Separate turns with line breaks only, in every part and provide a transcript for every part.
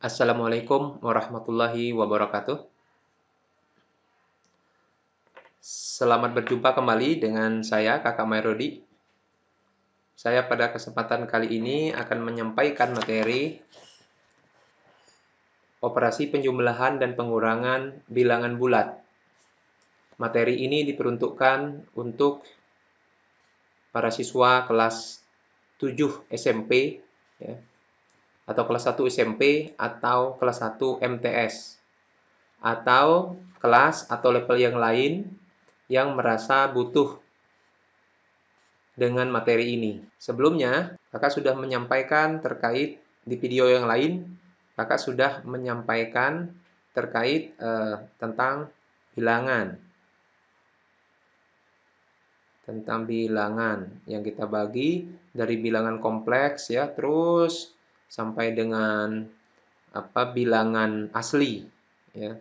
Assalamualaikum warahmatullahi wabarakatuh. Selamat berjumpa kembali dengan saya, Kakak Mairodi. Saya pada kesempatan kali ini akan menyampaikan materi operasi penjumlahan dan pengurangan bilangan bulat. Materi ini diperuntukkan untuk para siswa kelas 7 SMP, ya, atau kelas 1 SMP, atau kelas 1 MTS, atau kelas atau level yang lain yang merasa butuh dengan materi ini. Sebelumnya, kakak sudah menyampaikan terkait di video yang lain, kakak sudah menyampaikan terkait tentang bilangan. Tentang bilangan yang kita bagi dari bilangan kompleks ya, terus sampai dengan bilangan asli ya.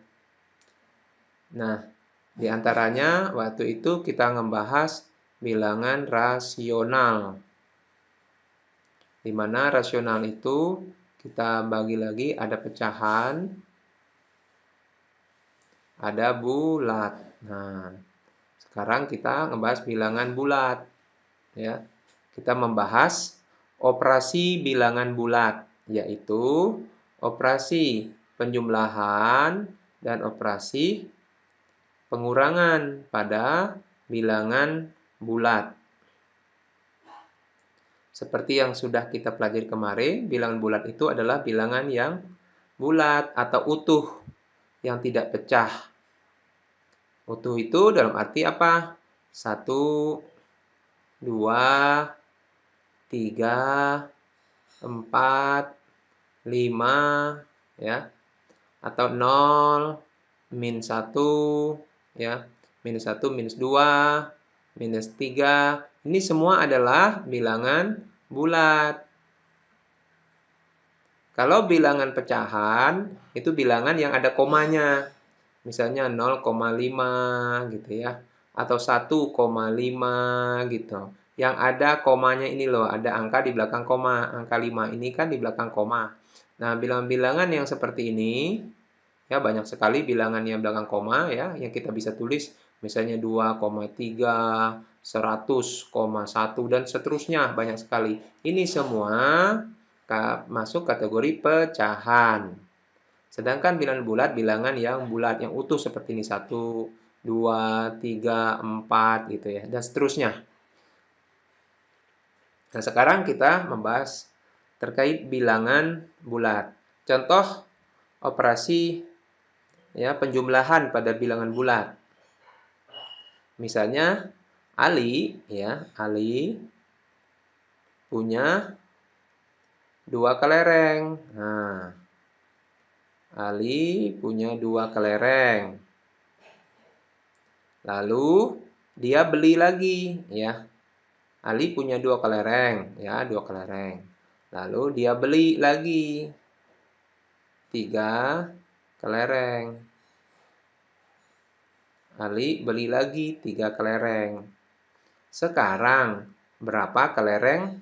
Nah, di antaranya waktu itu kita membahas bilangan rasional. Di mana rasional itu kita bagi lagi ada pecahan, ada bulat. Nah, sekarang kita ngebahas bilangan bulat ya. Kita membahas operasi bilangan bulat, yaitu operasi penjumlahan dan operasi pengurangan pada bilangan bulat. Seperti yang sudah kita pelajari kemarin, bilangan bulat itu adalah bilangan yang bulat atau utuh, yang tidak pecah. Utuh itu dalam arti apa? 1, 2, 3, 4, 5, ya. Atau 0, min 1, ya. Minus 1, minus 2, minus 3. Ini semua adalah bilangan bulat. Kalau bilangan pecahan, itu bilangan yang ada komanya. Misalnya 0,5 gitu ya. Atau 1,5 gitu. Yang ada komanya ini loh, ada angka di belakang koma. Angka 5 ini kan di belakang koma. Nah, bilangan-bilangan yang seperti ini, ya banyak sekali bilangan yang belakang koma ya, yang kita bisa tulis. Misalnya 2,3, 100,1, dan seterusnya, banyak sekali. Ini semua masuk kategori pecahan. Sedangkan bilangan bulat, bilangan yang bulat, yang utuh seperti ini. 1, 2, 3, 4 gitu ya, dan seterusnya. Nah, sekarang kita membahas terkait bilangan bulat. Contoh operasi ya penjumlahan pada bilangan bulat. Misalnya Ali punya 2 kelereng. Nah, Ali punya 2 kelereng. Lalu dia beli lagi ya. Ali punya 2 kelereng ya, 2 kelereng. Lalu dia beli lagi 3 kelereng. Ali beli lagi 3 kelereng. Sekarang berapa kelereng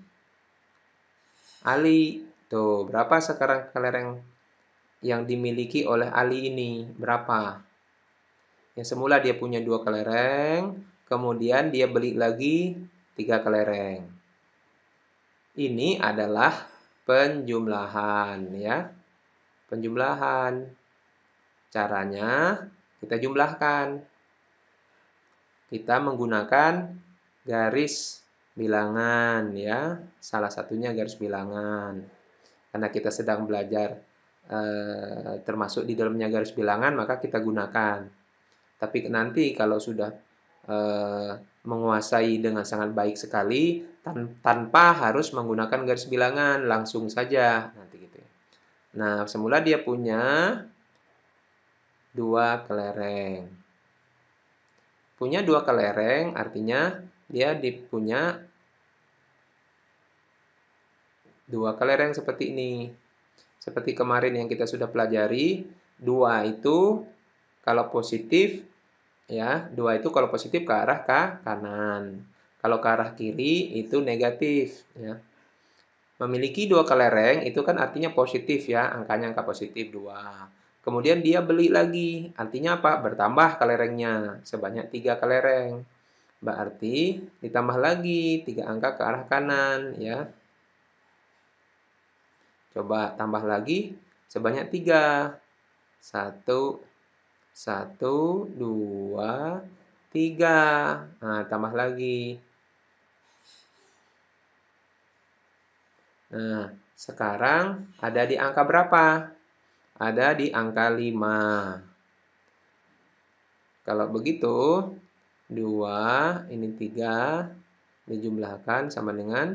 Ali? Tuh, berapa sekarang kelereng yang dimiliki oleh Ali ini? Berapa? Yang semula dia punya 2 kelereng, kemudian dia beli lagi 3 kelereng. Ini adalah penjumlahan ya. Penjumlahan. Caranya kita jumlahkan. Kita menggunakan garis bilangan ya. Salah satunya garis bilangan. Karena kita sedang belajar termasuk di dalamnya garis bilangan, maka kita gunakan. Tapi nanti kalau sudah menguasai dengan sangat baik sekali, tanpa harus menggunakan garis bilangan, langsung saja nanti gitu ya. Nah, semula dia punya 2 kelereng. Punya 2 kelereng artinya dia punya 2 kelereng seperti ini. Seperti kemarin yang kita sudah pelajari, 2 itu kalau positif ya, 2 itu kalau positif ke arah kanan. Kalau ke arah kiri itu negatif ya. Memiliki 2 kelereng itu kan artinya positif ya, angkanya angka positif 2. Kemudian dia beli lagi, artinya apa? Bertambah kelerengnya sebanyak 3 kelereng. Berarti ditambah lagi 3 angka ke arah kanan ya. Coba tambah lagi sebanyak 3. 1, 1, 2, 3. Nah, tambah lagi. Nah, sekarang ada di angka berapa? Ada di angka 5. Kalau begitu, 2 ini 3 dijumlahkan sama dengan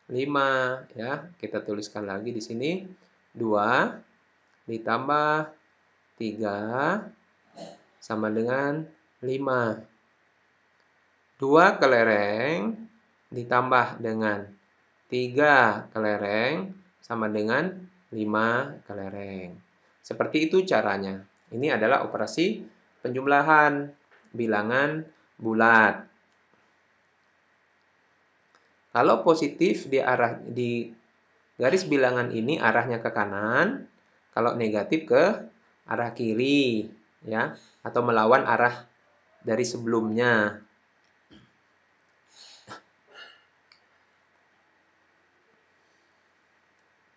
5 ya. Kita tuliskan lagi di sini 2 ditambah 3 sama dengan 5. 2 kelereng ditambah dengan 3 kelereng sama dengan 5 kelereng. Seperti itu caranya. Ini adalah operasi penjumlahan bilangan bulat. Kalau positif di garis bilangan ini arahnya ke kanan, kalau negatif ke arah kiri, ya, atau melawan arah dari sebelumnya.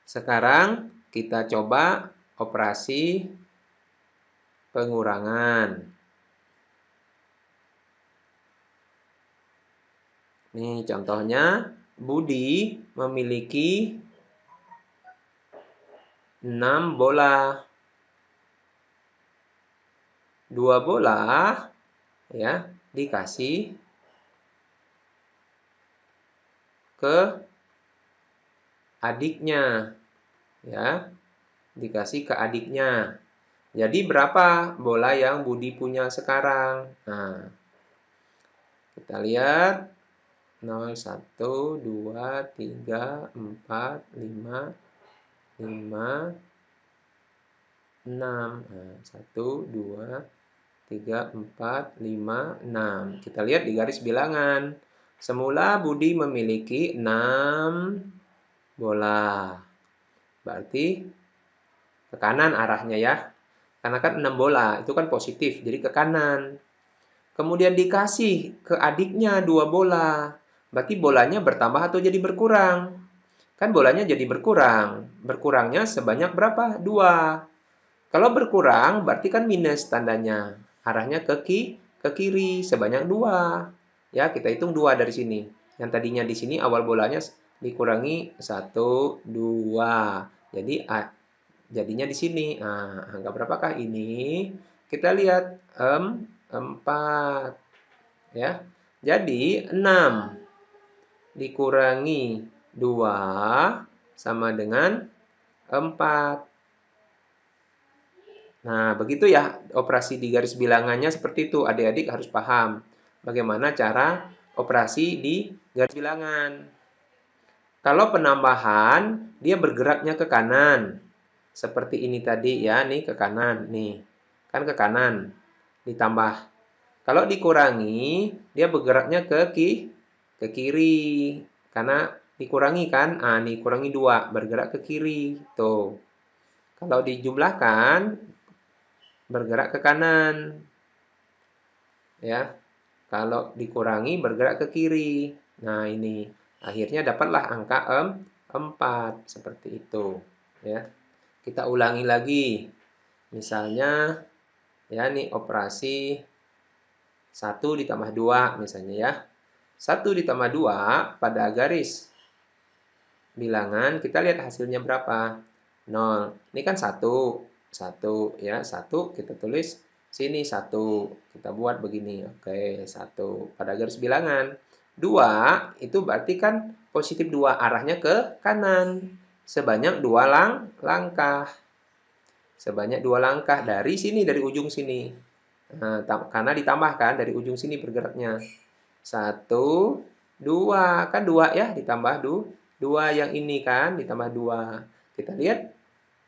Sekarang kita coba operasi pengurangan. Nih contohnya, Budi memiliki 6 bola. 2 bola ya dikasih ke adiknya ya, dikasih ke adiknya. Jadi berapa bola yang Budi punya sekarang? Nah, kita lihat 0, 1, 2, 3, 4, 5, 5, 6. Nah, 1, 2, 3, 4, 5, 6. Kita lihat di garis bilangan. Semula Budi memiliki 6 bola. Berarti ke kanan arahnya ya. Karena kan 6 bola, itu kan positif, jadi ke kanan. Kemudian dikasih ke adiknya 2 bola. Berarti bolanya bertambah atau jadi berkurang? Kan bolanya jadi berkurang. Berkurangnya sebanyak berapa? 2. Kalau berkurang berarti kan minus tandanya. Arahnya ke kiri sebanyak 2. Ya, kita hitung 2 dari sini. Yang tadinya di sini awal bolanya dikurangi 1, 2. Jadi jadinya di sini. Nah, angka berapakah ini? Kita lihat 4 ya. Jadi 6 dikurangi 2 sama dengan 4. Nah, begitu ya operasi di garis bilangannya seperti itu. Adik-adik harus paham bagaimana cara operasi di garis bilangan. Kalau penambahan, dia bergeraknya ke kanan. Seperti ini tadi ya, nih ke kanan, nih. Kan ke kanan, ditambah. Kalau dikurangi, dia bergeraknya ke kiri. Karena dikurangi kan, nih kurangi 2, bergerak ke kiri. Tuh. Kalau dijumlahkan, bergerak ke kanan. Ya. Kalau dikurangi bergerak ke kiri. Nah, ini akhirnya dapatlah angka 4 seperti itu, ya. Kita ulangi lagi. Misalnya ya nih operasi 1 ditambah 2 misalnya ya. 1 ditambah 2 pada garis bilangan kita lihat hasilnya berapa? 0. Ini kan 1. 1 ya, 1 kita tulis sini 1. Kita buat begini. Oke, 1 pada garis bilangan. 2 itu berarti kan positif 2 arahnya ke kanan. Sebanyak 2 langkah. Sebanyak 2 langkah dari sini, dari ujung sini. Nah, karena ditambahkan dari ujung sini bergeraknya. 1, 2. Kan 2 ya, ditambah 2 yang ini kan, ditambah 2. Kita lihat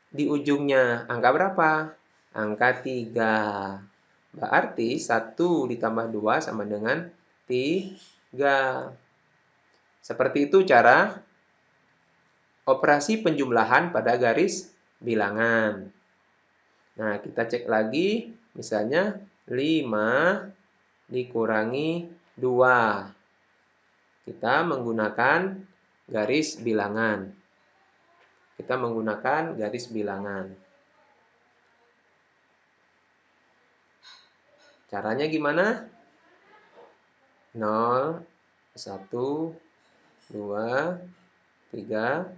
di ujungnya angka berapa? Angka 3. Berarti 1 ditambah 2 sama dengan 3. Seperti itu cara operasi penjumlahan pada garis bilangan. Nah, kita cek lagi, misalnya 5 dikurangi 2. Kita menggunakan garis bilangan. Kita menggunakan garis bilangan. Caranya gimana? 0, 1, 2, 3,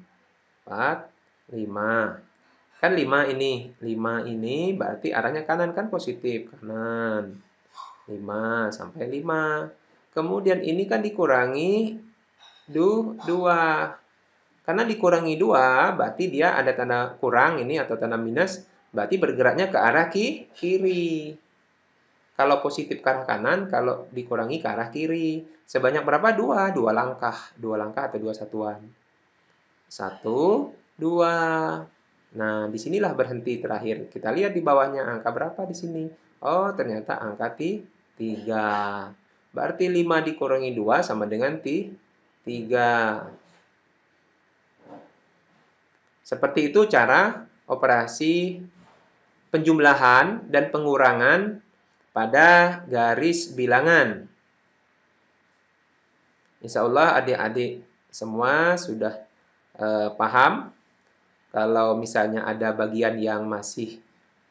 4, 5. Kan 5 ini. 5 ini berarti arahnya kanan, kan positif. Kanan. 5 sampai 5. Kemudian ini kan dikurangi 2. Karena dikurangi 2, berarti dia ada tanda kurang ini atau tanda minus, berarti bergeraknya ke arah kiri. Kalau positif ke arah kanan, kalau dikurangi ke arah kiri. Sebanyak berapa? 2. 2 langkah. 2 langkah atau 2 satuan. 1, 2. Nah, disinilah berhenti terakhir. Kita lihat di bawahnya angka berapa di sini. Oh, ternyata angka 3. Berarti 5 dikurangi 2 sama dengan 3. Seperti itu cara operasi penjumlahan dan pengurangan pada garis bilangan. Insya Allah adik-adik semua sudah paham. Kalau misalnya ada bagian yang masih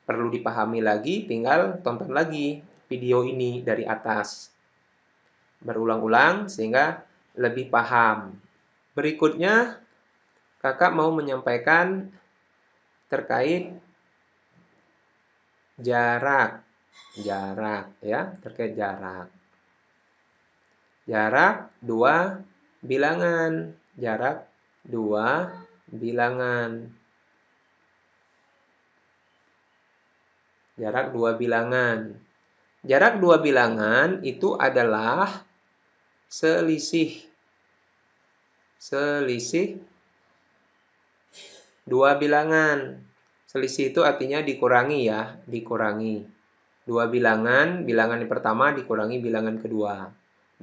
perlu dipahami lagi, tinggal tonton lagi video ini dari atas. Berulang-ulang sehingga lebih paham. Berikutnya, kakak mau menyampaikan terkait jarak. Jarak ya, terkait jarak. Jarak 2 bilangan. Jarak 2 bilangan. Jarak 2 bilangan. Jarak 2 bilangan itu adalah selisih 2 bilangan. Selisih itu artinya dikurangi ya, dikurangi. 2 bilangan, bilangan yang pertama dikurangi bilangan kedua.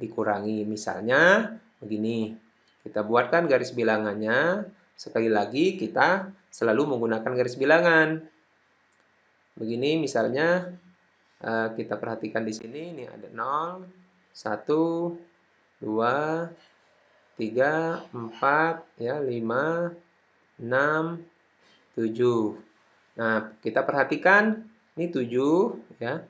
Dikurangi, misalnya begini. Kita buatkan garis bilangannya. Sekali lagi kita selalu menggunakan garis bilangan. Begini misalnya kita perhatikan di sini, ini ada 0, 1, 2, 3, 4, ya, 5, 6, 7. Nah, kita perhatikan ini 7 ya.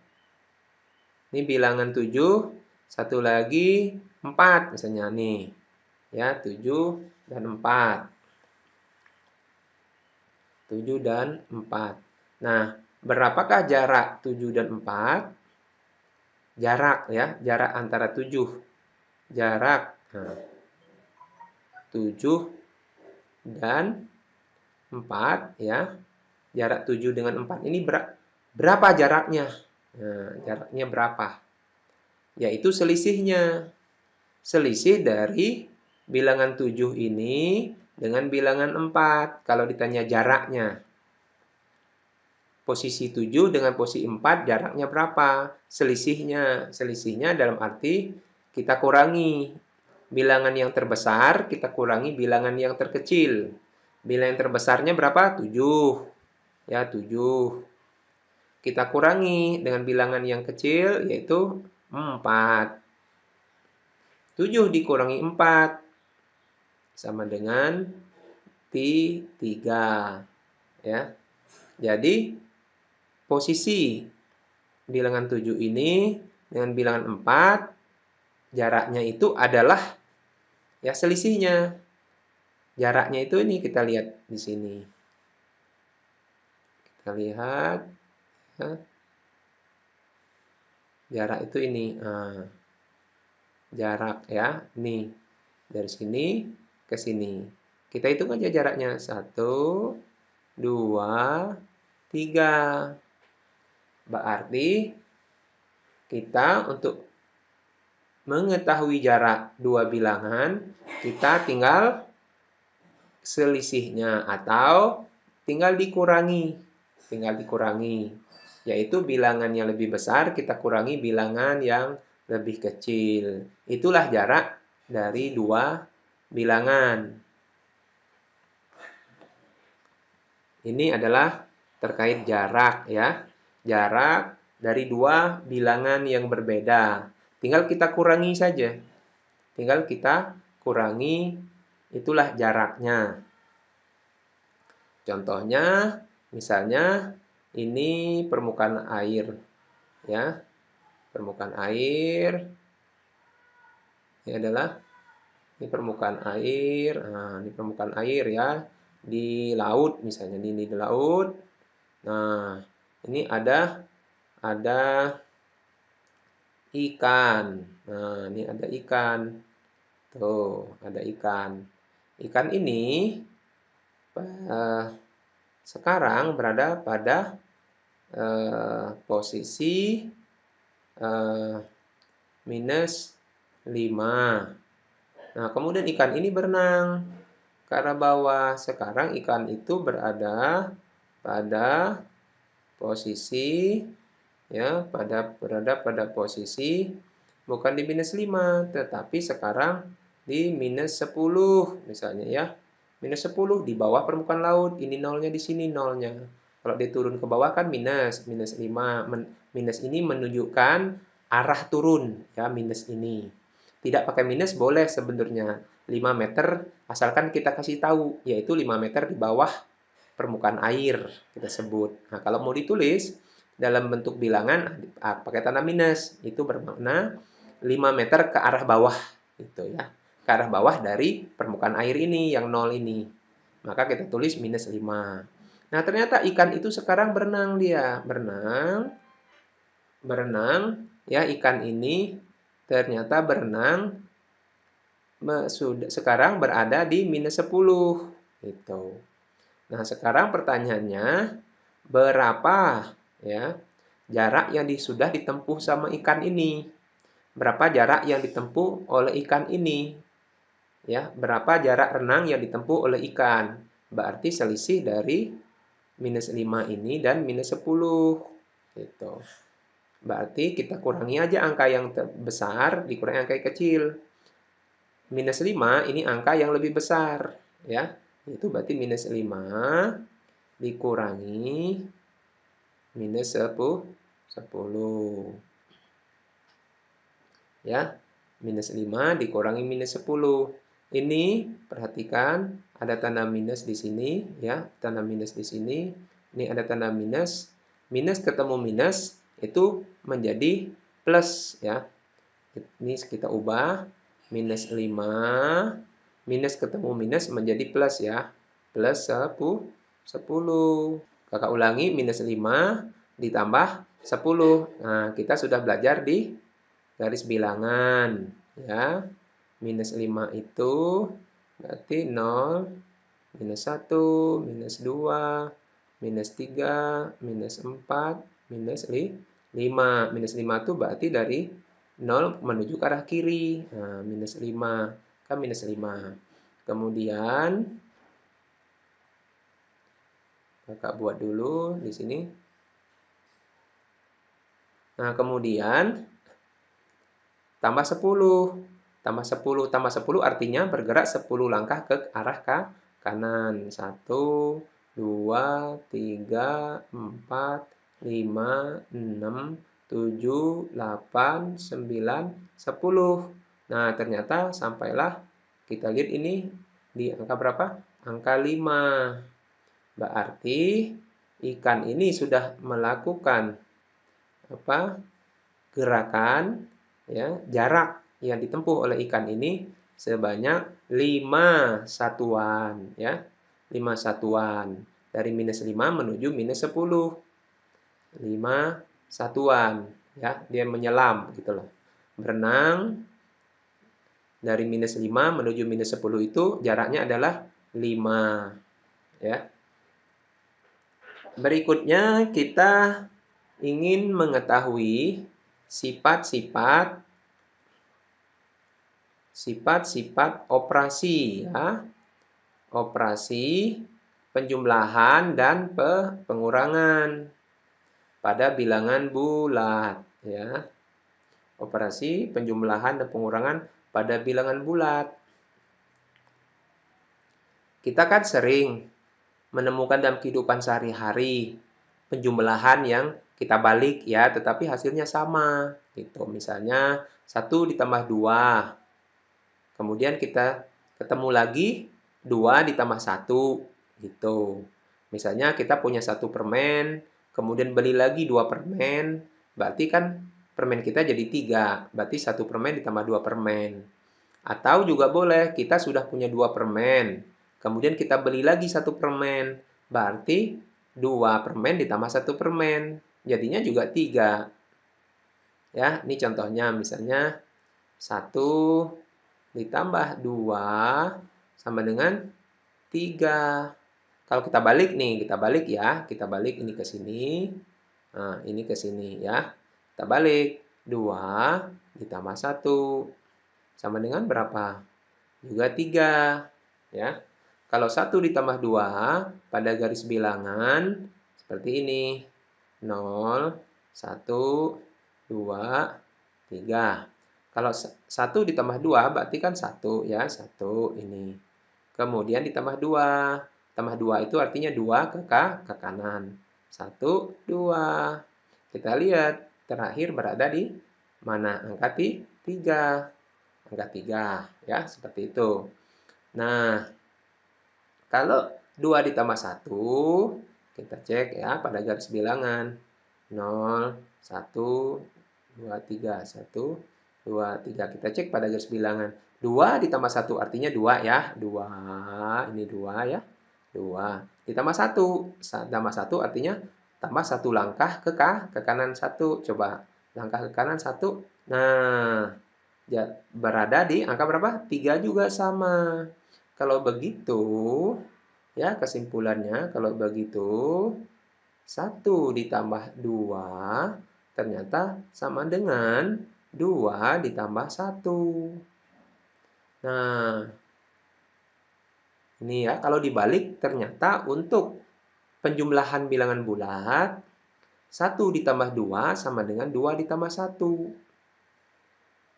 Ini bilangan 7, satu lagi 4 misalnya nih. Ya, 7 dan 4. 7 dan 4. Nah, berapakah jarak 7 dan 4? Jarak ya, jarak antara 7. Jarak 7 dan 4 ya. Jarak 7 dengan 4 ini berapa jaraknya? Nah, jaraknya berapa? Yaitu selisihnya. Selisih dari bilangan 7 ini dengan bilangan 4. Kalau ditanya jaraknya. Posisi 7 dengan posisi 4 jaraknya berapa? Selisihnya. Selisihnya dalam arti kita kurangi bilangan yang terbesar, kita kurangi bilangan yang terkecil. Bilangan yang terbesarnya berapa? 7. Ya, 7. Kita kurangi dengan bilangan yang kecil yaitu 4. 7 dikurangi 4 sama dengan 3. Ya. Jadi posisi bilangan 7 ini dengan bilangan 4 jaraknya itu adalah ya selisihnya. Jaraknya itu ini kita lihat di sini. Kita lihat ya. Jarak itu ini. Nah, jarak ya. Nih. Dari sini ke sini. Kita hitung aja jaraknya. 1, 2, 3. Berarti kita untuk mengetahui jarak 2 bilangan, kita tinggal selisihnya atau tinggal dikurangi. Tinggal dikurangi. Yaitu bilangan yang lebih besar kita kurangi bilangan yang lebih kecil. Itulah jarak dari 2 bilangan. Ini adalah terkait jarak ya. Jarak dari dua bilangan yang berbeda. Tinggal kita kurangi saja. Tinggal kita kurangi, itulah jaraknya. Contohnya, misalnya ini permukaan air ya. Permukaan air ini permukaan air. Nah, ini permukaan air ya di laut misalnya ini di laut. Nah, ini ada ikan. Nah, ini ada ikan. Tuh, ada ikan. Ikan ini eh, sekarang berada pada posisi eh, minus 5. Nah, kemudian ikan ini berenang ke arah bawah. Sekarang ikan itu berada pada posisi berada pada posisi bukan di minus 5, tetapi sekarang di minus 10 misalnya ya. Minus 10 di bawah permukaan laut. Ini nolnya di sini nolnya. Kalau dia turun ke bawah kan minus 5. Minus ini menunjukkan arah turun ya, minus ini. Tidak pakai minus boleh sebenarnya 5 meter asalkan kita kasih tahu yaitu 5 meter di bawah permukaan air kita sebut. Nah, kalau mau ditulis dalam bentuk bilangan pakai tanda minus, itu bermakna 5 meter ke arah bawah gitu ya. Ke arah bawah dari permukaan air ini yang 0 ini. Maka kita tulis minus 5. Nah, ternyata ikan itu sekarang berenang dia, berenang ya, ikan ini ternyata berenang sekarang berada di minus 10 gitu. Nah, sekarang pertanyaannya, berapa ya jarak yang sudah ditempuh sama ikan ini? Berapa jarak yang ditempuh oleh ikan ini? Ya, berapa jarak renang yang ditempuh oleh ikan? Berarti selisih dari minus 5 ini dan minus 10. Gitu. Berarti kita kurangi aja angka yang besar dikurangi angka yang kecil. Minus 5 ini angka yang lebih besar. Ya, itu berarti minus 5 dikurangi minus 10. Ya, minus 5 dikurangi minus 10. Ini perhatikan ada tanda minus di sini ya, tanda minus di sini. Ini ada tanda minus. Minus ketemu minus itu menjadi plus ya. Ini kita ubah minus 5 minus ketemu minus menjadi plus ya. Plus 10. Kakak ulangi minus 5 ditambah 10. Nah, kita sudah belajar di garis bilangan ya. Minus 5 itu berarti 0, minus 1, minus 2, minus 3, minus 4, minus 5. Minus 5 itu berarti dari 0 menuju ke arah kiri. Nah, minus 5 kan minus 5. Kemudian kakak buat dulu di sini. Nah, kemudian tambah 10. Tambah 10, tambah 10 artinya bergerak 10 langkah ke arah kanan. 1, 2, 3, 4, 5, 6, 7, 8, 9, 10. Nah, ternyata sampailah kita lihat ini di angka berapa? Angka 5. Berarti ikan ini sudah melakukan gerakan ya, jarak yang ditempuh oleh ikan ini sebanyak 5 satuan ya. 5 satuan. Dari minus 5 menuju minus 10. 5 satuan ya, dia menyelam gitu loh. Berenang dari minus 5 menuju minus 10 itu jaraknya adalah 5 ya. Berikutnya kita ingin mengetahui sifat-sifat operasi ya. Operasi penjumlahan dan pengurangan pada bilangan bulat ya. Operasi penjumlahan dan pengurangan pada bilangan bulat. Kita kan sering menemukan dalam kehidupan sehari-hari penjumlahan yang kita balik ya, tetapi hasilnya sama gitu. Misalnya 1 ditambah 2. Kemudian kita ketemu lagi 2 ditambah 1 gitu. Misalnya kita punya 1 permen, kemudian beli lagi 2 permen, berarti kan permen kita jadi 3. Berarti 1 permen ditambah 2 permen. Atau juga boleh kita sudah punya 2 permen, kemudian kita beli lagi 1 permen, berarti 2 permen ditambah 1 permen, jadinya juga 3. Ya, ini contohnya misalnya 1 ditambah 2 sama dengan 3. Kalau kita balik nih, kita balik ya, kita balik ini ke sini. Nah, ini ke sini ya. Kita balik 2 ditambah 1 sama dengan berapa? Juga 3 ya. Kalau 1 ditambah 2 pada garis bilangan seperti ini. 0, 1, 2, 3. Kalau 1 ditambah 2 berarti kan 1 ya, 1 ini. Kemudian ditambah 2. Tambah 2 itu artinya 2 ke kanan. 1, 2. Kita lihat terakhir berada di mana? Angka 3. Angka 3 ya, seperti itu. Nah, kalau 2 ditambah 1, kita cek ya pada garis bilangan. 0, 1, 2, 3. 1, 2, 3. Kita cek pada garis bilangan. 2 ditambah 1 artinya 2 ya. 2, ini 2 ya. 2. Ditambah 1. Tambah 1 artinya tambah 1 langkah ke kanan 1. Coba langkah ke kanan 1. Nah, berada di angka berapa? 3 juga sama. Kalau begitu, ya kesimpulannya kalau begitu 1 ditambah 2 ternyata sama dengan 2 ditambah 1. Nah, ini ya kalau dibalik ternyata untuk penjumlahan bilangan bulat 1 ditambah 2 sama dengan 2 ditambah 1.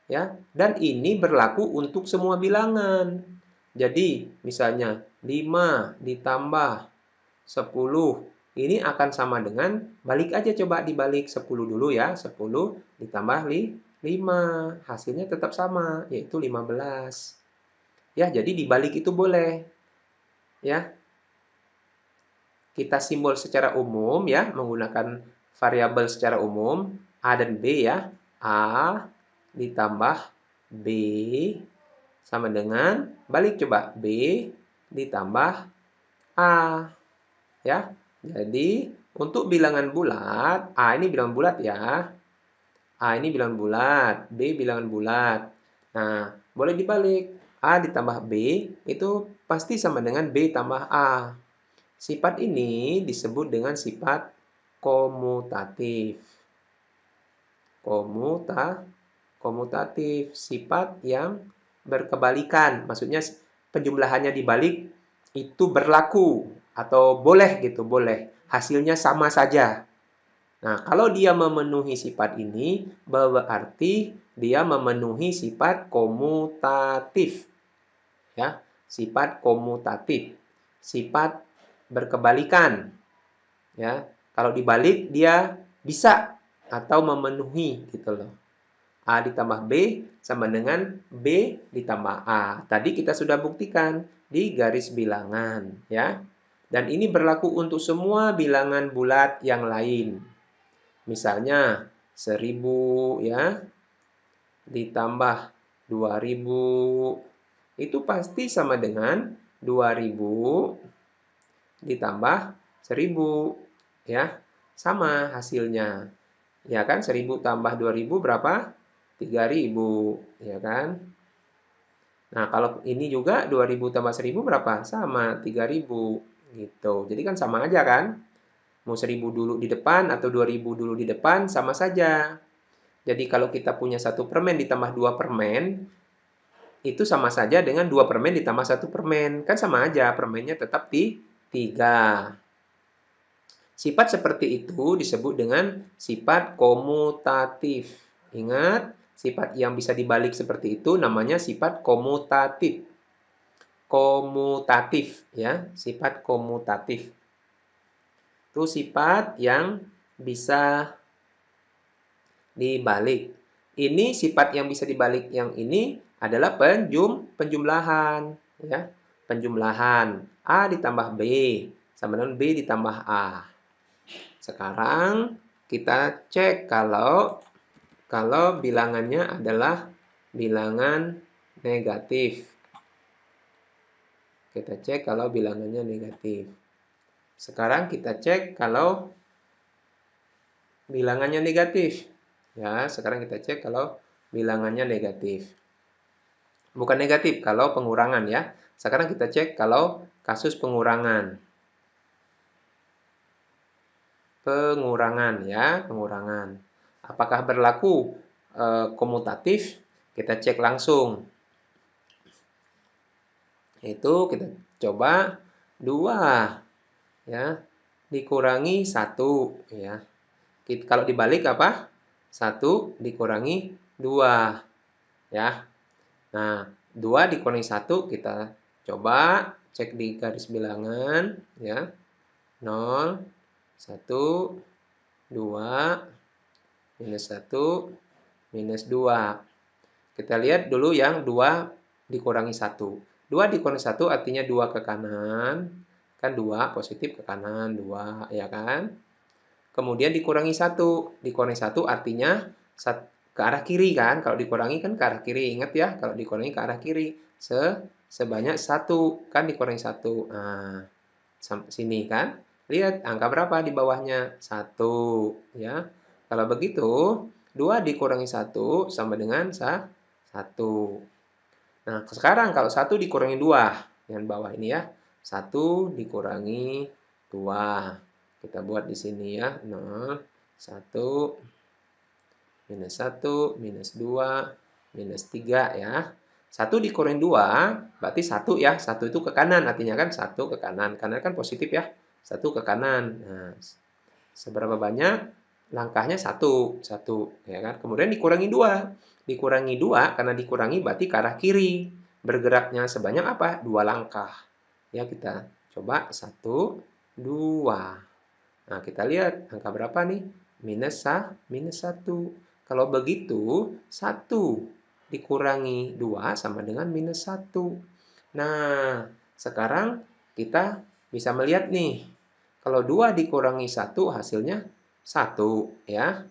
Ya, dan ini berlaku untuk semua bilangan. Jadi, misalnya 5 ditambah 10 ini akan sama dengan balik aja coba dibalik 10 dulu ya. 10 ditambah 5, hasilnya tetap sama yaitu 15. Ya, jadi dibalik itu boleh. Ya. Kita simbol secara umum ya, menggunakan variabel secara umum A dan B ya. A ditambah B sama dengan balik coba B ditambah A ya. Jadi untuk bilangan bulat A ini bilangan bulat ya. A ini bilangan bulat, B bilangan bulat. Nah, boleh dibalik. A ditambah B itu pasti sama dengan B tambah A. Sifat ini disebut dengan sifat komutatif. Komutatif, sifat yang berkebalikan. Maksudnya penjumlahannya dibalik itu berlaku atau boleh gitu, boleh. Hasilnya sama saja. Nah, kalau dia memenuhi sifat ini berarti dia memenuhi sifat komutatif. Ya, sifat komutatif. Sifat berkebalikan. Ya, kalau dibalik dia bisa atau memenuhi gitu loh. A ditambah B sama dengan B ditambah A. Tadi kita sudah buktikan di garis bilangan ya. Dan ini berlaku untuk semua bilangan bulat yang lain. Misalnya 1000 ya ditambah 2000 itu pasti sama dengan 2000 ditambah 1000 ya. Sama hasilnya. Ya kan 1000 tambah 2000 berapa? 3000 ya kan. Nah, kalau ini juga 2000 tambah 1000 berapa? Sama 3000 gitu. Jadi kan sama aja kan? Mau 1000 dulu di depan atau 2000 dulu di depan sama saja. Jadi kalau kita punya 1 permen ditambah 2 permen itu sama saja dengan 2 permen ditambah 1 permen. Kan sama aja, permennya tetap di 3. Sifat seperti itu disebut dengan sifat komutatif. Ingat, sifat yang bisa dibalik seperti itu namanya sifat komutatif. komutatif ya, sifat komutatif. Itu sifat yang bisa dibalik. Ini sifat yang bisa dibalik yang ini adalah penjumlahan ya. Penjumlahan A ditambah B sama dengan B ditambah A. Sekarang kita cek kalau bilangannya adalah bilangan negatif. Kita cek kalau bilangannya negatif. Sekarang kita cek kalau bilangannya negatif. Ya, sekarang kita cek kalau bilangannya negatif. Bukan negatif, kalau pengurangan ya. Sekarang kita cek kalau kasus pengurangan. Pengurangan ya, pengurangan. Apakah berlaku komutatif? Kita cek langsung. Itu kita coba 2 ya dikurangi 1 ya. Kalau dibalik apa? 1 dikurangi 2 ya. Nah, 2 dikurangi 1 kita coba cek di garis bilangan ya. 0, 1, 2, minus 1, minus 2. Kita lihat dulu yang 2 dikurangi 1. 2 dikurangi 1 artinya 2 ke kanan. Kan 2 positif ke kanan, 2 ya kan? Kemudian dikurangi 1. Dikurangi 1 artinya ke arah kiri kan? Kalau dikurangi kan ke arah kiri. Ingat ya, kalau dikurangi ke arah kiri. Sebanyak 1 kan dikurangi 1. Nah, sampai sini kan? Lihat angka berapa di bawahnya? 1 ya. Kalau begitu, 2 dikurangi 1 sama dengan 1. Nah, sekarang kalau 1 dikurangi 2, yang bawah ini ya. 1 dikurangi 2. Kita buat di sini ya, 0, 1, minus 1, minus 2, minus 3 ya. 1 dikurangi 2, berarti 1 ya. 1 itu ke kanan, artinya kan 1 ke kanan. Kanan kan positif ya, 1 ke kanan. Nah, seberapa banyak? Langkahnya 1, 1 ya kan. Kemudian dikurangi 2. Dikurangi 2, karena dikurangi berarti ke arah kiri. Bergeraknya sebanyak apa? 2 langkah. Ya, kita coba 1, 2. Nah, kita lihat angka berapa nih? Minus 1. Kalau begitu, 1 dikurangi 2 sama dengan minus 1. Nah, sekarang kita bisa melihat nih. Kalau 2 dikurangi 1 hasilnya 1 ya.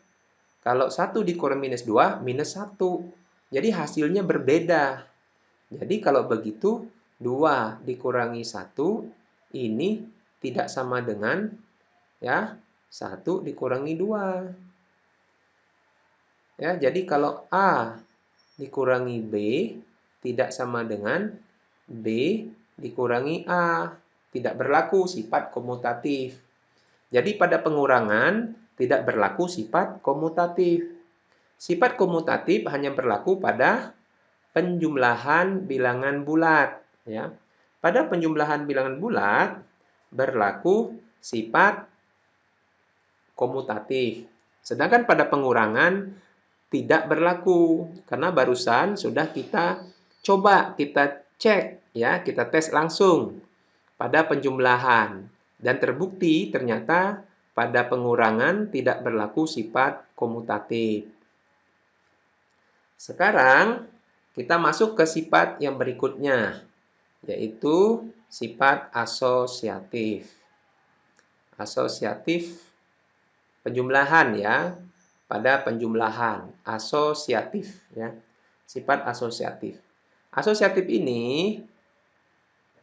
Kalau 1 dikurangi minus 1. Jadi hasilnya berbeda. Jadi kalau begitu 2 dikurangi 1 ini tidak sama dengan ya 1 dikurangi 2. Ya, jadi kalau A dikurangi B tidak sama dengan B dikurangi A. Tidak berlaku sifat komutatif. Jadi pada pengurangan tidak berlaku sifat komutatif. Sifat komutatif hanya berlaku pada penjumlahan bilangan bulat ya. Pada penjumlahan bilangan bulat berlaku sifat komutatif. Sedangkan pada pengurangan tidak berlaku karena barusan sudah kita coba, kita cek ya, kita tes langsung pada penjumlahan dan terbukti ternyata pada pengurangan tidak berlaku sifat komutatif. Sekarang kita masuk ke sifat yang berikutnya, yaitu sifat asosiatif. Asosiatif penjumlahan ya, pada penjumlahan asosiatif ya. Sifat asosiatif. Asosiatif ini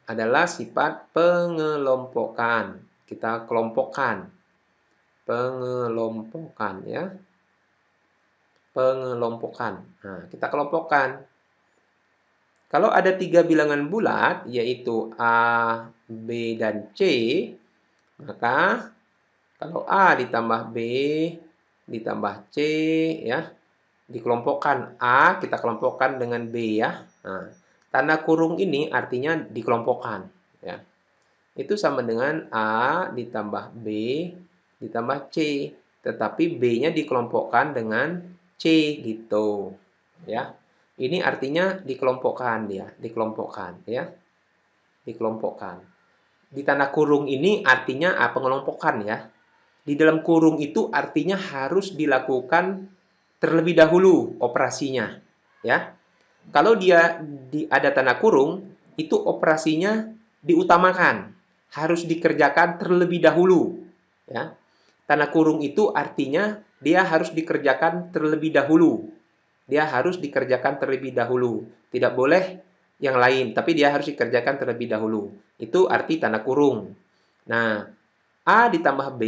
adalah sifat pengelompokan. Kita kelompokkan. Pengelompokan ya. Pengelompokan. Nah, kita kelompokkan. Kalau ada 3 bilangan bulat, yaitu A, B, dan C, maka kalau A ditambah B ditambah C ya, dikelompokkan A kita kelompokkan dengan B ya. Nah, tanda kurung ini artinya dikelompokkan ya. Itu sama dengan A ditambah B ditambah C, tetapi B-nya dikelompokkan dengan C gitu ya. Ini artinya dikelompokkan dia, dikelompokkan ya. dikelompokkan. Di tanda kurung ini artinya pengelompokan ya. Di dalam kurung itu artinya harus dilakukan terlebih dahulu operasinya, ya. Kalau dia ada tanda kurung, itu operasinya diutamakan, harus dikerjakan terlebih dahulu, ya. Tanda kurung itu artinya dia harus dikerjakan terlebih dahulu. Dia harus dikerjakan terlebih dahulu. Tidak boleh yang lain, tapi dia harus dikerjakan terlebih dahulu. Itu arti tanda kurung. Nah, A ditambah B,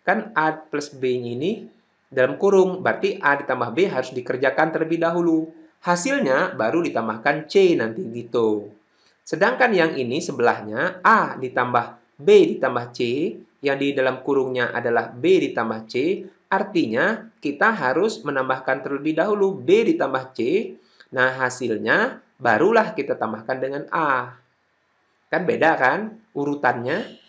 kan A plus B ini dalam kurung, berarti A ditambah B harus dikerjakan terlebih dahulu. Hasilnya baru ditambahkan C nanti gitu. Sedangkan yang ini sebelahnya A ditambah B ditambah C, yang di dalam kurungnya adalah B ditambah C, artinya kita harus menambahkan terlebih dahulu B ditambah C. Nah, hasilnya barulah kita tambahkan dengan A. Kan beda kan urutannya?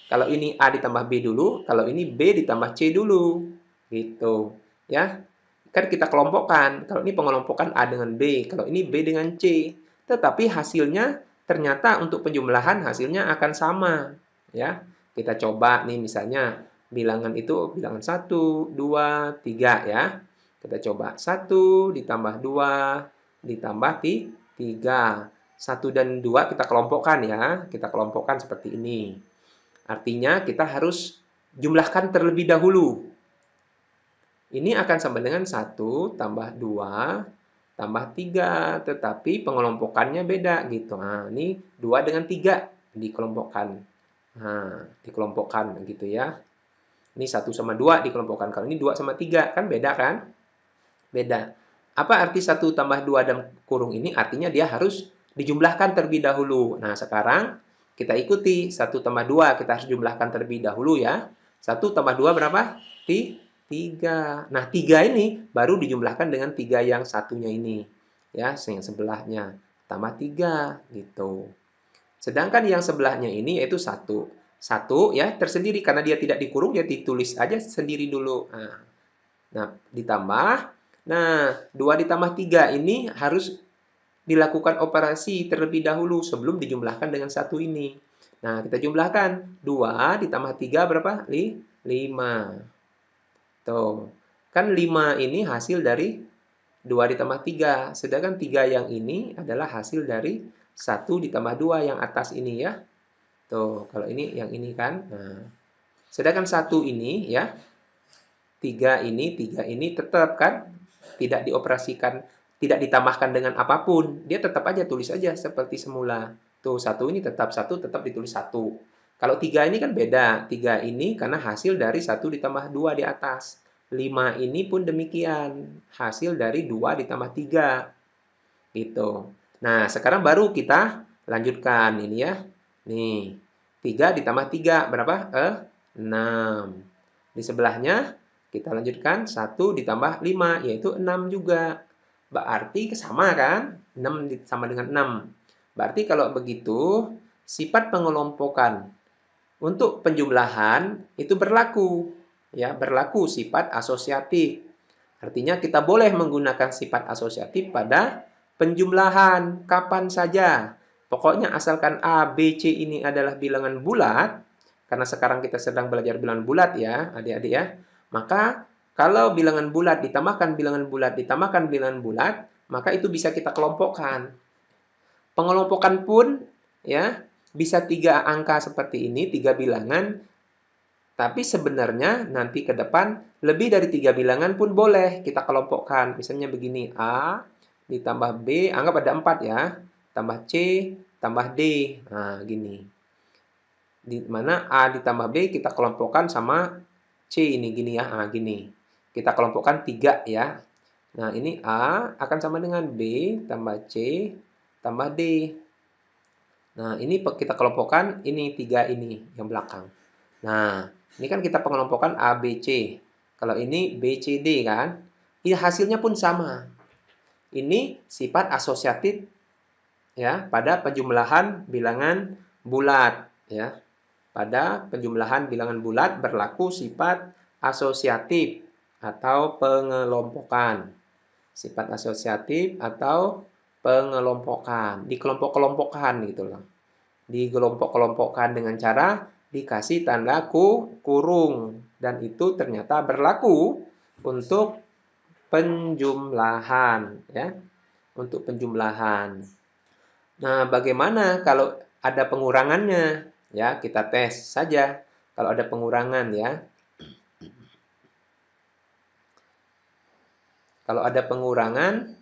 Kalau ini A ditambah B dulu, kalau ini B ditambah C dulu. Gitu. Ya. Kan kita kelompokkan. Kalau ini pengelompokan A dengan B, kalau ini B dengan C. Tetapi hasilnya ternyata untuk penjumlahan hasilnya akan sama. Ya. Kita coba nih misalnya bilangan itu bilangan 1, 2, 3 ya. Kita coba 1 ditambah 2 ditambah 3. 1 dan 2 kita kelompokkan ya. Kita kelompokkan seperti ini. Artinya kita harus jumlahkan terlebih dahulu. Ini akan sama dengan 1 tambah 2 tambah 3. Tetapi pengelompokannya beda gitu. Nah, ini 2 dengan 3 dikelompokkan. Nah, dikelompokkan gitu ya. Ini 1 sama 2 dikelompokkan. Kalau ini 2 sama 3 kan beda kan? Beda. Apa arti 1 tambah 2 dalam kurung ini? Artinya dia harus dijumlahkan terlebih dahulu. Nah, sekarang kita ikuti 1 tambah 2 kita harus jumlahkan terlebih dahulu ya. 1 tambah 2 berapa? 3. Nah, 3 ini baru dijumlahkan dengan 3 yang satunya ini. Ya, yang sebelahnya. Tambah 3 gitu. Sedangkan yang sebelahnya ini yaitu 1. 1 ya tersendiri karena dia tidak dikurung ya ditulis aja sendiri dulu. Nah, ditambah. Nah, 2 ditambah 3 ini harus dilakukan operasi terlebih dahulu sebelum dijumlahkan dengan 1 ini. Nah, kita jumlahkan. 2 ditambah 3 berapa? 5. Tuh. Kan 5 ini hasil dari 2 ditambah 3. Sedangkan 3 yang ini adalah hasil dari 1 ditambah 2 yang atas ini ya. Tuh, kalau ini yang ini kan. Nah, sedangkan 1 ini ya, 3 ini tetap kan tidak dioperasikan, tidak ditambahkan dengan apapun. Dia tetap aja tulis aja seperti semula. Tuh, 1 ini tetap 1 tetap ditulis 1. Kalau 3 ini kan beda. 3 ini karena hasil dari 1 ditambah 2 di atas. 5 ini pun demikian. Hasil dari 2 ditambah 3. Gitu. Nah, sekarang baru kita lanjutkan ini ya. Nih, 3 ditambah 3 berapa? 6. Di sebelahnya kita lanjutkan 1 ditambah 5 yaitu 6 juga. Berarti sama kan? 6 sama dengan 6. Berarti kalau begitu sifat pengelompokan untuk penjumlahan itu berlaku. Ya, berlaku sifat asosiatif. Artinya kita boleh menggunakan sifat asosiatif pada penjumlahan kapan saja. Pokoknya asalkan A, B, C ini adalah bilangan bulat, karena sekarang kita sedang belajar bilangan bulat ya, adik-adik ya. Maka kalau bilangan bulat ditambahkan bilangan bulat ditambahkan bilangan bulat, maka itu bisa kita kelompokkan. Pengelompokan pun ya bisa 3 angka seperti ini, 3 bilangan. Tapi sebenarnya nanti ke depan lebih dari 3 bilangan pun boleh kita kelompokkan. Misalnya begini, A ditambah B, anggap ada 4 ya. Tambah C, tambah D. Nah, gini. Di mana A ditambah B kita kelompokkan sama C ini gini ya. Nah, gini. Kita kelompokkan 3 ya. Nah, ini A akan sama dengan B tambah C tambah D. Nah, ini kita kelompokkan ini 3 ini yang belakang. Nah, ini kan kita pengelompokan A, B, C. Kalau ini B, C, D kan. Ini hasilnya pun sama. Ini sifat asosiatif ya pada penjumlahan bilangan bulat ya. Pada penjumlahan bilangan bulat berlaku sifat asosiatif atau pengelompokan. Sifat asosiatif atau pengelompokan, dikelompok-kelompokkan gitu loh. Dikelompok-kelompokkan dengan cara dikasih tanda kurung. Dan itu ternyata berlaku untuk penjumlahan, ya, untuk penjumlahan. Nah, bagaimana kalau ada pengurangannya? Ya, kita tes saja. Kalau ada pengurangan, ya. Kalau ada pengurangan,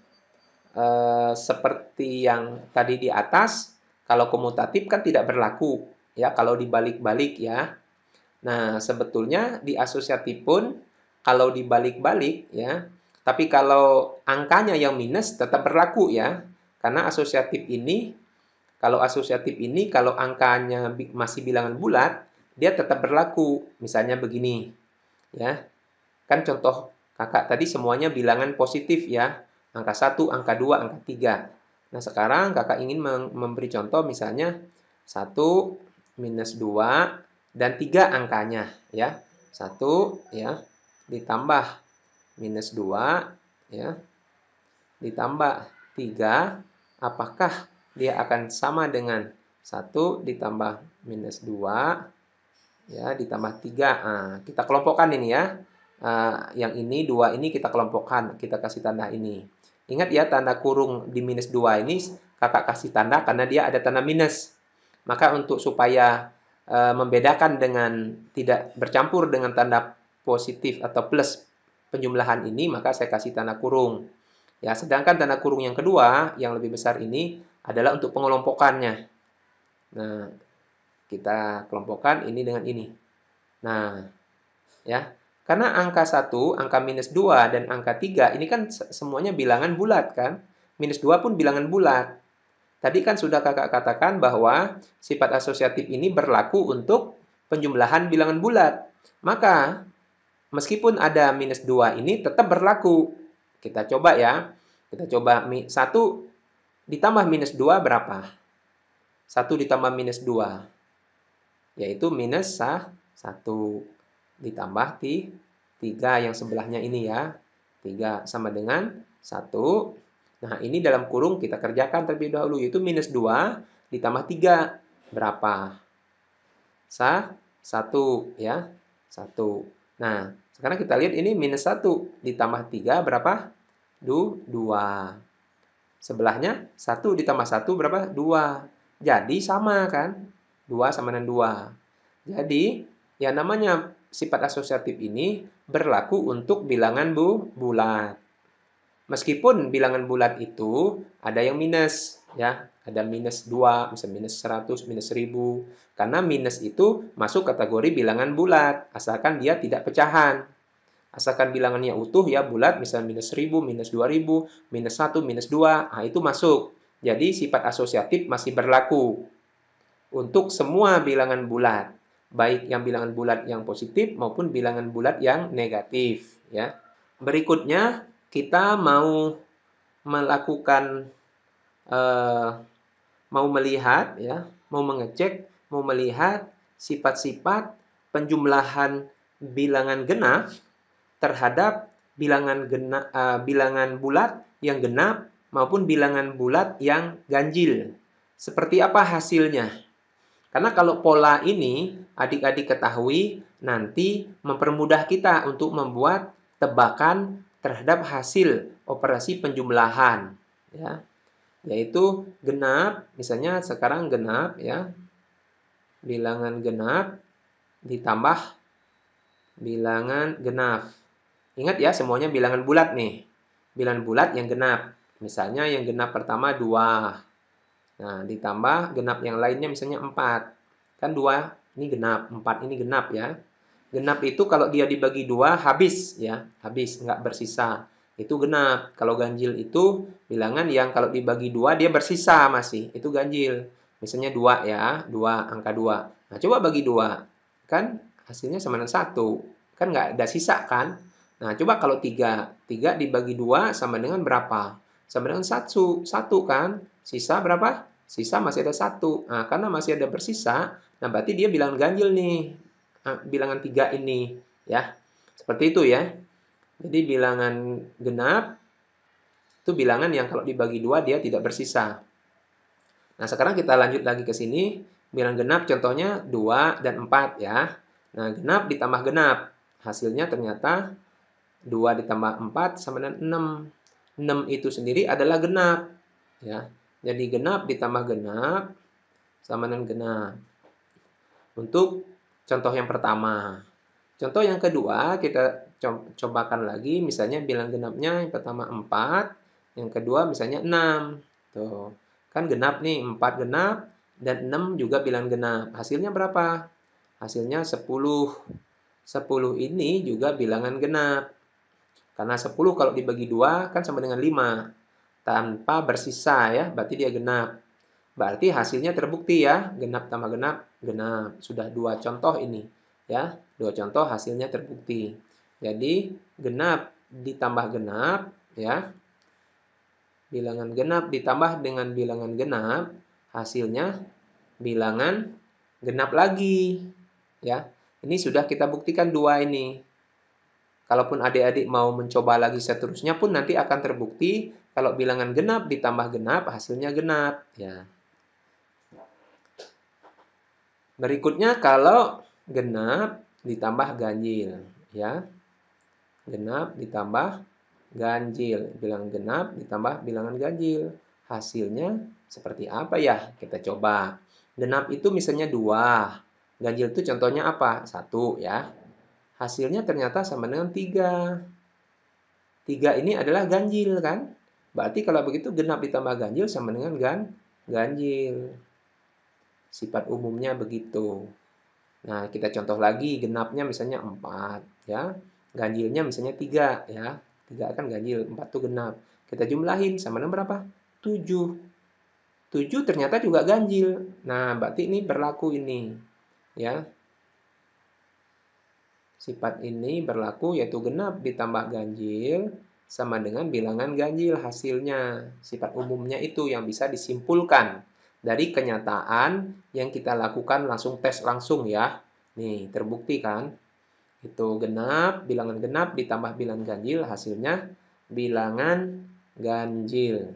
seperti yang tadi di atas, kalau komutatif kan tidak berlaku, ya, kalau dibalik-balik, ya. Nah, sebetulnya di asosiatif pun kalau dibalik-balik, ya, tapi kalau angkanya yang minus tetap berlaku, ya. Karena asosiatif ini kalau angkanya masih bilangan bulat, dia tetap berlaku. Misalnya begini, ya. Kan contoh kakak tadi semuanya bilangan positif, ya. Angka 1, angka 2, angka 3. Nah, sekarang kakak ingin memberi contoh misalnya 1 minus 2 dan 3 angkanya, ya. 1, ya, ditambah minus 2, ya, ditambah 3, apakah dia akan sama dengan 1 ditambah minus 2, ya, ditambah 3. Nah, kita kelompokkan ini, ya. Yang ini, 2 ini kita kelompokkan, kita kasih tanda ini. Ingat ya, tanda kurung di minus 2 ini kakak kasih tanda karena dia ada tanda minus. Maka untuk supaya membedakan dengan tidak bercampur dengan tanda positif atau plus penjumlahan ini, maka saya kasih tanda kurung. Ya, sedangkan tanda kurung yang kedua, yang lebih besar ini adalah untuk pengelompokannya. Nah, kita kelompokkan ini dengan ini. Nah, ya. Karena angka 1, angka minus 2, dan angka 3 ini kan semuanya bilangan bulat, kan? Minus 2 pun bilangan bulat. Tadi kan sudah kakak katakan bahwa sifat asosiatif ini berlaku untuk penjumlahan bilangan bulat. Maka, meskipun ada minus 2 ini tetap berlaku. Kita coba, ya. Kita coba 1 ditambah minus 2 berapa? 1 ditambah minus 2, yaitu minus 1. Ditambah 3 yang sebelahnya ini, ya. 3 sama dengan 1. Nah, ini dalam kurung kita kerjakan terlebih dahulu, yaitu minus 2 ditambah 3. Berapa? 1, ya. 1. Nah, sekarang kita lihat ini minus 1 ditambah 3 berapa? 2. Sebelahnya 1 ditambah 1 berapa? 2. Jadi sama, kan? 2 sama dengan 2. Jadi, yang namanya sifat asosiatif ini berlaku untuk bilangan bulat. Meskipun bilangan bulat itu ada yang minus, ya. Ada minus 2, bisa minus 100, minus 1000. Karena minus itu masuk kategori bilangan bulat, asalkan dia tidak pecahan. Asalkan bilangannya utuh, ya, bulat, misalnya minus 1000, minus 2000, minus 1, minus 2, nah itu masuk. Jadi sifat asosiatif masih berlaku untuk semua bilangan bulat, baik yang bilangan bulat yang positif maupun bilangan bulat yang negatif, ya. Berikutnya kita mau melakukan eh, mau melihat, ya, mau mengecek, mau melihat sifat-sifat penjumlahan bilangan genap terhadap bilangan bulat yang genap maupun bilangan bulat yang ganjil. Seperti apa hasilnya? Karena kalau pola ini adik-adik ketahui nanti mempermudah kita untuk membuat tebakan terhadap hasil operasi penjumlahan, ya. Yaitu genap, misalnya sekarang genap, ya. Bilangan genap ditambah bilangan genap. Ingat, ya, semuanya bilangan bulat nih. Bilangan bulat yang genap. Misalnya yang genap pertama 2. Nah, ditambah genap yang lainnya misalnya 4. Kan 2 ini genap, 4 ini genap, ya. Genap itu kalau dia dibagi 2 habis, ya. Habis, nggak bersisa. Itu genap. Kalau ganjil itu bilangan yang kalau dibagi 2 dia bersisa masih. Itu ganjil. Misalnya 2, ya. 2, angka 2. Nah, coba bagi 2. Kan hasilnya sama dengan 1. Kan nggak ada sisa, kan? Nah, coba kalau 3. 3 dibagi 2 sama dengan berapa? Sama dengan 1, kan? Sisa berapa? Sisa masih ada 1. Nah, karena masih ada bersisa, nah berarti dia bilangan ganjil nih. Nah, bilangan 3 ini, ya. Seperti itu, ya. Jadi bilangan genap itu bilangan yang kalau dibagi 2 dia tidak bersisa. Nah, sekarang kita lanjut lagi ke sini. Bilangan genap contohnya 2 dan 4 ya. Nah, genap ditambah genap. Hasilnya ternyata 2 ditambah 4 sama dengan 6. 6 itu sendiri adalah genap. Ya. Jadi genap ditambah genap sama dengan genap. Untuk contoh yang pertama. Contoh yang kedua, kita cobakan lagi. Misalnya bilang genapnya yang pertama 4, yang kedua misalnya 6. Tuh. Kan genap nih, 4 genap, dan 6 juga bilang genap. Hasilnya berapa? Hasilnya 10. 10 ini juga bilangan genap. Karena 10 kalau dibagi 2 kan sama dengan 5. Tanpa bersisa ya, berarti dia genap. Berarti hasilnya terbukti ya, genap tambah genap, genap. Sudah 2 contoh ini ya, 2 contoh hasilnya terbukti. Jadi genap ditambah genap ya, bilangan genap ditambah dengan bilangan genap, hasilnya bilangan genap lagi ya. Ini sudah kita buktikan 2 ini. Kalaupun adik-adik mau mencoba lagi seterusnya pun nanti akan terbukti kalau bilangan genap ditambah genap hasilnya genap ya. Berikutnya kalau genap ditambah ganjil ya. Genap ditambah ganjil. Bilangan genap ditambah bilangan ganjil. Hasilnya seperti apa ya? Kita coba. Genap itu misalnya 2. Ganjil itu contohnya apa? 1 ya. Hasilnya ternyata sama dengan 3. 3 ini adalah ganjil kan? Berarti kalau begitu genap ditambah ganjil sama dengan ganjil. Sifat umumnya begitu. Nah, kita contoh lagi, genapnya misalnya 4 ya. Ganjilnya misalnya 3 ya. 3 kan ganjil, 4 itu genap. Kita jumlahin sama dengan berapa? 7. 7 ternyata juga ganjil. Nah, berarti ini berlaku ini ya. Sifat ini berlaku yaitu genap ditambah ganjil sama dengan bilangan ganjil hasilnya. Sifat umumnya itu yang bisa disimpulkan dari kenyataan yang kita lakukan langsung tes langsung ya. Nih, terbukti kan? Itu bilangan genap ditambah bilangan ganjil hasilnya bilangan ganjil.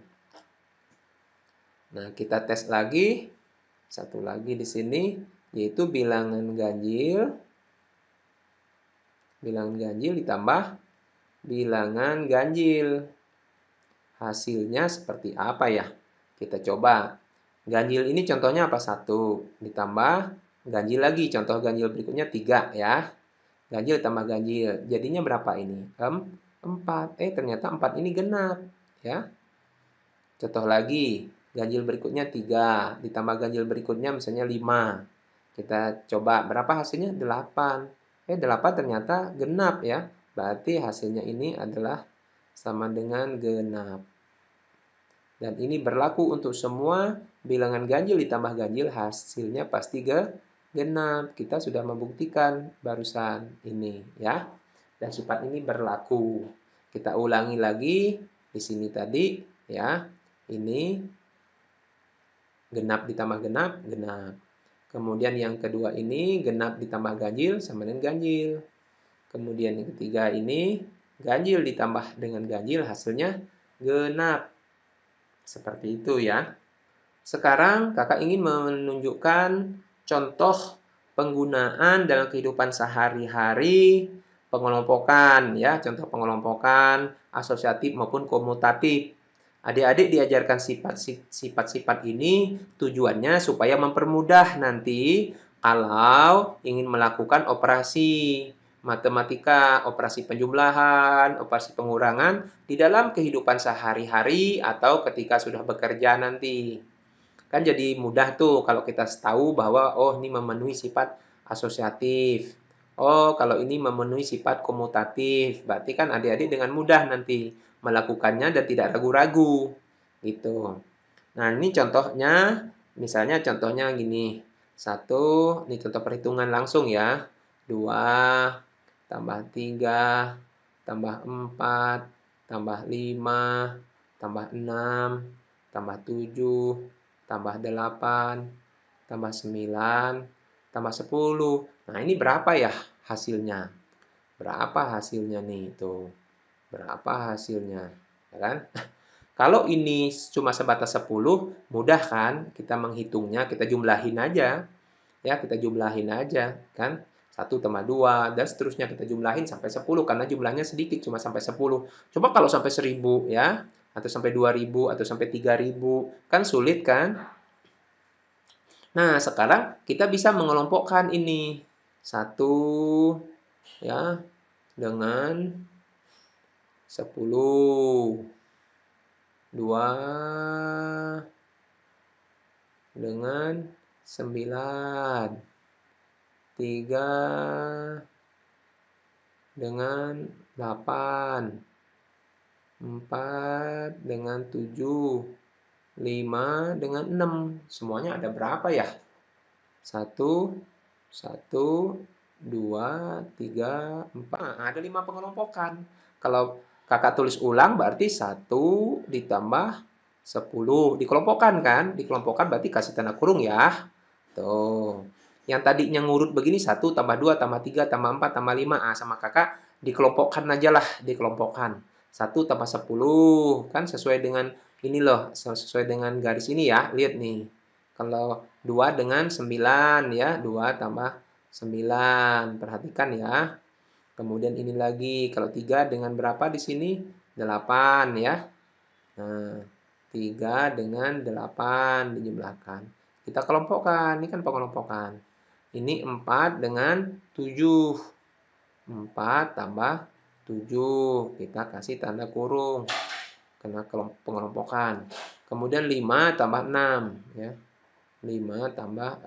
Nah, kita tes lagi. Satu lagi di sini yaitu bilangan ganjil. Bilangan ganjil ditambah bilangan ganjil. Hasilnya seperti apa ya? Kita coba. Ganjil ini contohnya apa? 1 ditambah ganjil lagi. Contoh ganjil berikutnya 3 ya. Ganjil tambah ganjil. Jadinya berapa ini? 4. Ternyata 4 ini genap ya. Contoh lagi. Ganjil berikutnya 3 ditambah ganjil berikutnya misalnya 5. Kita coba berapa hasilnya? 8. 8 ternyata genap ya. Berarti hasilnya ini adalah sama dengan genap. Dan ini berlaku untuk semua bilangan ganjil ditambah ganjil hasilnya pasti genap. Kita sudah membuktikan barusan ini ya. Dan sifat ini berlaku. Kita ulangi lagi di sini tadi ya. Ini genap ditambah genap, genap. Kemudian yang kedua ini genap ditambah ganjil sama dengan ganjil. Kemudian yang ketiga ini ganjil ditambah dengan ganjil hasilnya genap. Seperti itu ya. Sekarang kakak ingin menunjukkan contoh penggunaan dalam kehidupan sehari-hari pengelompokan ya, contoh pengelompokan asosiatif maupun komutatif. Adik-adik diajarkan sifat-sifat ini tujuannya supaya mempermudah nanti kalau ingin melakukan operasi matematika, operasi penjumlahan, operasi pengurangan di dalam kehidupan sehari-hari atau ketika sudah bekerja nanti. Kan jadi mudah tuh kalau kita tahu bahwa oh ini memenuhi sifat asosiatif. Oh, kalau ini memenuhi sifat komutatif. Berarti kan adik-adik dengan mudah nanti melakukannya dan tidak ragu-ragu. Gitu. Nah, ini contohnya, misalnya contohnya gini. 1, ini contoh perhitungan langsung ya. 2 tambah 3 tambah 4 tambah 5 tambah 6 tambah 7 tambah 8 tambah 9 tambah 10. Nah, ini berapa ya hasilnya? Berapa hasilnya nih itu? Berapa hasilnya? Ya kan? Kalau ini cuma sebatas 10, mudah kan kita menghitungnya, kita jumlahin aja. Ya, kita jumlahin aja kan. 1 tambah 2 dan seterusnya kita jumlahin sampai 10 karena jumlahnya sedikit cuma sampai 10. Coba kalau sampai 1000 ya, atau sampai 2000 atau sampai 3000 kan sulit kan? Nah, sekarang kita bisa mengelompokkan ini. 1 ya dengan 10. 2 dengan 9. 3 dengan 8. 4 dengan 7. 5 dengan 6. Semuanya ada berapa ya? 1, 1, 2, 3, 4. Nah, ada 5 pengelompokan. Kalau kakak tulis ulang berarti 1 ditambah 10. Dikelompokkan kan? Dikelompokkan berarti kasih tanda kurung ya. Tuh. Yang tadinya ngurut begini 1 tambah 2 tambah 3 tambah 4 tambah 5. Ah, sama kakak dikelompokkan aja lah. Dikelompokkan. 1 tambah 10. Kan sesuai dengan ini loh. Sesuai dengan garis ini ya. Lihat nih. Kalau 2 dengan 9 ya. 2 tambah 9. Perhatikan ya. Kemudian ini lagi. Kalau 3 dengan berapa di sini? 8 ya. Nah, 3 dengan 8 dijumlahkan. Kita kelompokkan. Ini kan pengelompokan. Ini 4 dengan 7. 4 tambah 7. Kita kasih tanda kurung. Karena pengelompokan. Kemudian 5 tambah 6. Ya. 5 tambah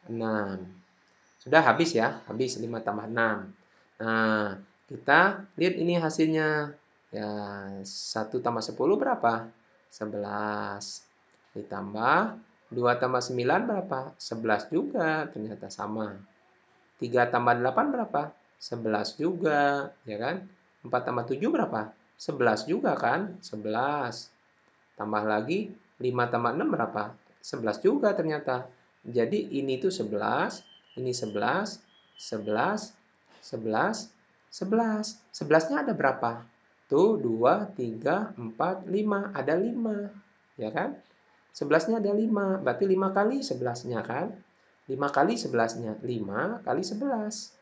6. Sudah habis ya. Habis 5 tambah 6. Nah, kita lihat ini hasilnya. Ya, 1 tambah 10 berapa? 11. Ditambah 2 tambah 9 berapa? 11 juga. Ternyata sama. 3 tambah 8 berapa? 11 juga. Ya kan? 4 tambah 7 berapa? 11 juga kan? 11. Tambah lagi 5 tambah 6 berapa? 11 juga ternyata. Jadi ini tuh 11. Ini 11. 11. 11. 11. 11-nya ada berapa? Tuh 2, 3, 4, 5. Ada 5. Ya kan? 11-nya ada 5. Berarti 5 kali 11-nya kan? 5 kali 11-nya. 5 kali 11.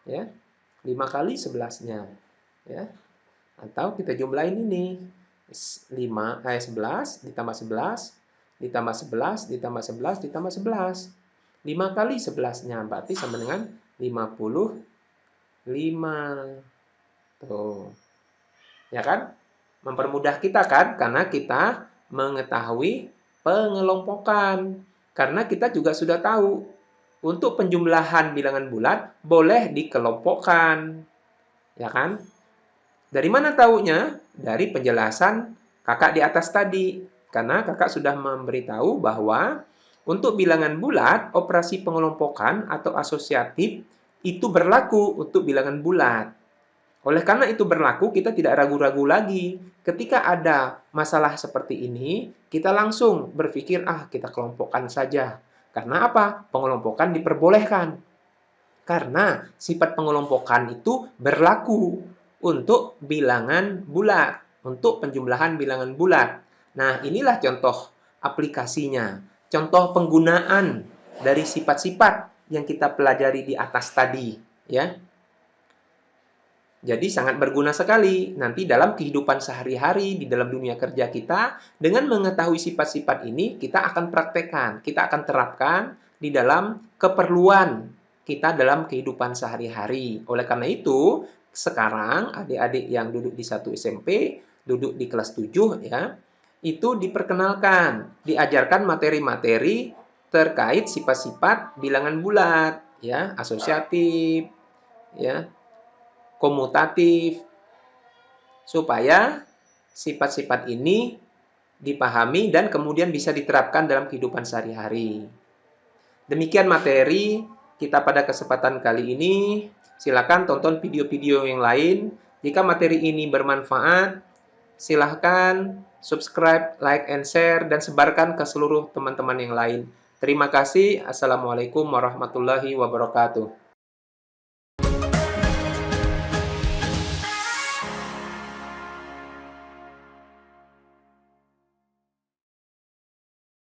Ya. 5 kali 11-nya. Ya. Atau kita jumlahin ini. 11 ditambah 11 ditambah 11 ditambah 11 ditambah 11. 5 kali 11-nya berarti sama dengan 55. Tuh. Ya kan? Mempermudah kita kan? Karena kita mengetahui pengelompokan. Karena kita juga sudah tahu untuk penjumlahan bilangan bulat boleh dikelompokkan. Ya kan? Dari mana taunya? Dari penjelasan kakak di atas tadi. Karena kakak sudah memberitahu bahwa untuk bilangan bulat, operasi pengelompokan atau asosiatif itu berlaku untuk bilangan bulat. Oleh karena itu berlaku, kita tidak ragu-ragu lagi. Ketika ada masalah seperti ini, kita langsung berpikir, kita kelompokkan saja. Karena apa? Pengelompokan diperbolehkan. Karena sifat pengelompokan itu berlaku untuk bilangan bulat, untuk penjumlahan bilangan bulat. Nah, inilah contoh aplikasinya, contoh penggunaan dari sifat-sifat yang kita pelajari di atas tadi, ya. Jadi sangat berguna sekali nanti dalam kehidupan sehari-hari di dalam dunia kerja kita. Dengan mengetahui sifat-sifat ini, kita akan praktekkan, kita akan terapkan di dalam keperluan kita dalam kehidupan sehari-hari. Oleh karena itu, sekarang adik-adik yang duduk di 1 SMP, duduk di kelas 7 ya, itu diperkenalkan, diajarkan materi-materi terkait sifat-sifat bilangan bulat, ya, asosiatif, ya, komutatif, supaya sifat-sifat ini dipahami dan kemudian bisa diterapkan dalam kehidupan sehari-hari. Demikian materi kita pada kesempatan kali ini. Silakan tonton video-video yang lain. Jika materi ini bermanfaat, silakan subscribe, like, and share, dan sebarkan ke seluruh teman-teman yang lain. Terima kasih. Assalamualaikum warahmatullahi wabarakatuh.